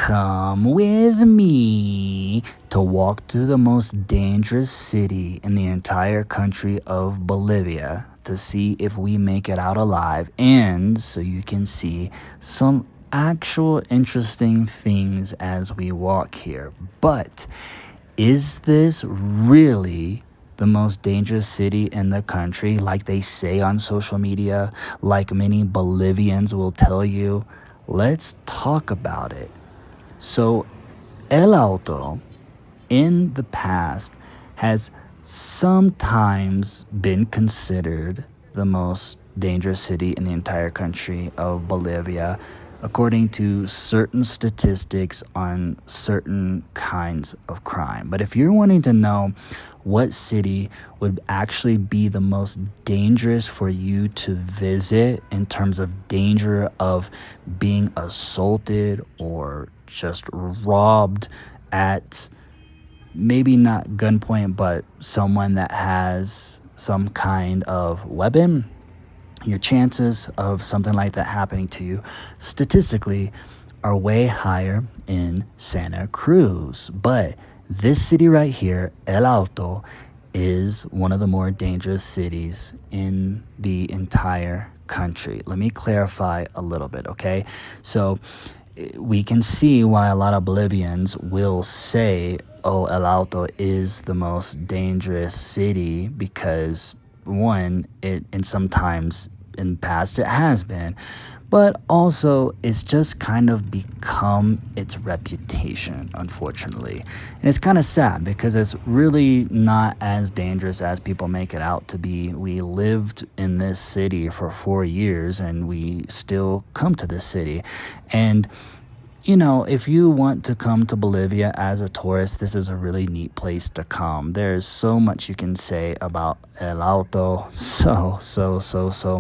Come with me to walk through the most dangerous city in the entire country of Bolivia to see if we make it out alive, and so you can see some actual interesting things as we walk here. But is this really the most dangerous city in the country, like they say on social media, like many Bolivians will tell you? Let's talk about it. So, El Auto in the past has sometimes been considered the most dangerous city in the entire country of Bolivia, according to certain statistics on certain kinds of crime. But if you're wanting to know what city would actually be the most dangerous for you to visit in terms of danger of being assaulted or just robbed at maybe not gunpoint, but someone that has some kind of weapon, your chances of something like that happening to you statistically are way higher in Santa Cruz. But this city right here, El Alto, is one of the more dangerous cities in the entire country. Let me clarify a little bit, okay? So we can see why a lot of Bolivians will say, oh, El Alto is the most dangerous city because, one, and sometimes in the past it has been, but also it's just kind of become its reputation, unfortunately. And it's kind of sad because it's really not as dangerous as people make it out to be. We lived in this city for 4 years and we still come to this city. And you know, if you want to come to Bolivia as a tourist, this is a really neat place to come. There's so much you can say about El Alto, so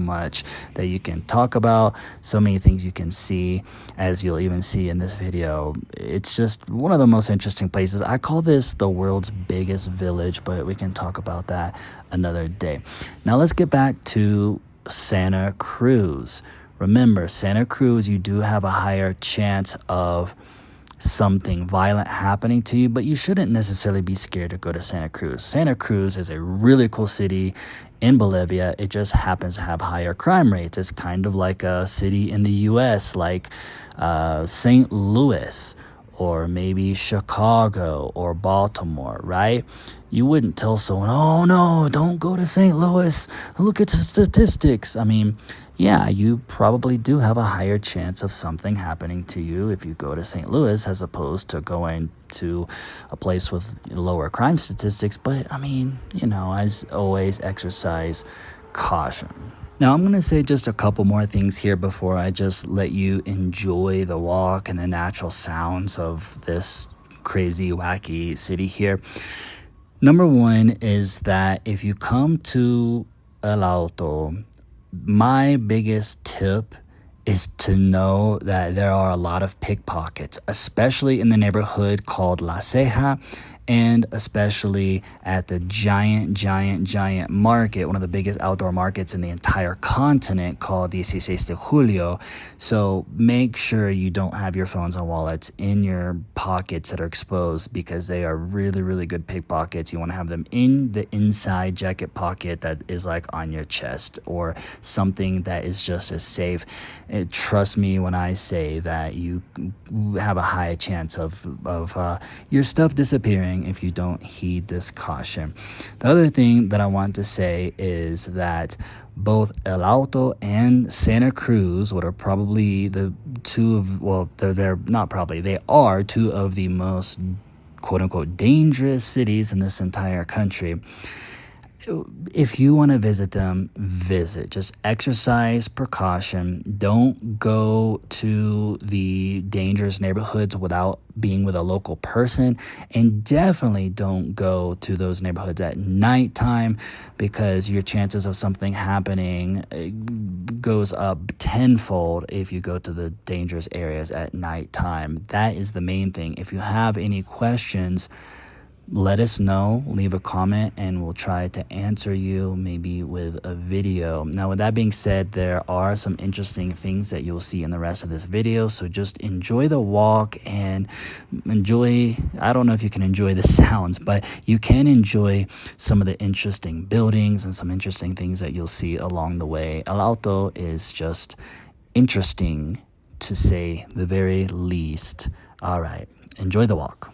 much that you can talk about, so many things you can see, as you'll even see in this video. It's just one of the most interesting places. I call this the world's biggest village, but we can talk about that another day. Now let's get back to Santa Cruz. Remember, Santa Cruz, you do have a higher chance of something violent happening to you, but you shouldn't necessarily be scared to go to Santa Cruz. Santa Cruz is a really cool city in Bolivia. It just happens to have higher crime rates. It's kind of like a city in the U.S., like St. Louis, or maybe Chicago or Baltimore, right? You wouldn't tell someone, oh no, don't go to St. Louis. Look at the statistics. I mean, yeah, you probably do have a higher chance of something happening to you if you go to St. Louis as opposed to going to a place with lower crime statistics. But I mean, you know, as always, exercise caution. Now, I'm going to say just a couple more things here before I just let you enjoy the walk and the natural sounds of this crazy, wacky city here. Number one is that if you come to El Alto, my biggest tip is to know that there are a lot of pickpockets, especially in the neighborhood called La Ceja, and especially at the giant market, one of the biggest outdoor markets in the entire continent called 16 de Julio. So make sure you don't have your phones and wallets in your pockets that are exposed because they are really good pickpockets. You want to have them in the inside jacket pocket that is like on your chest or something that is just as safe. Trust me when I say that you have a high chance of your stuff disappearing if you don't heed this caution. The other thing that I want to say is that both El Alto and Santa Cruz, what are probably the two of, well, they're not probably, they are two of the most quote-unquote dangerous cities in this entire country. If you want to visit them, visit. Just exercise precaution. Don't go to the dangerous neighborhoods without being with a local person. And definitely don't go to those neighborhoods at nighttime because your chances of something happening goes up tenfold if you go to the dangerous areas at nighttime. That is the main thing. If you have any questions, let us know, leave a comment, and we'll try to answer you maybe with a video. Now, with that being said, there are some interesting things that you'll see in the rest of this video, so just enjoy the walk and enjoy, I don't know if you can enjoy the sounds, but you can enjoy some of the interesting buildings and some interesting things that you'll see along the way. El Alto is just interesting, to say the very least. All right, enjoy the walk.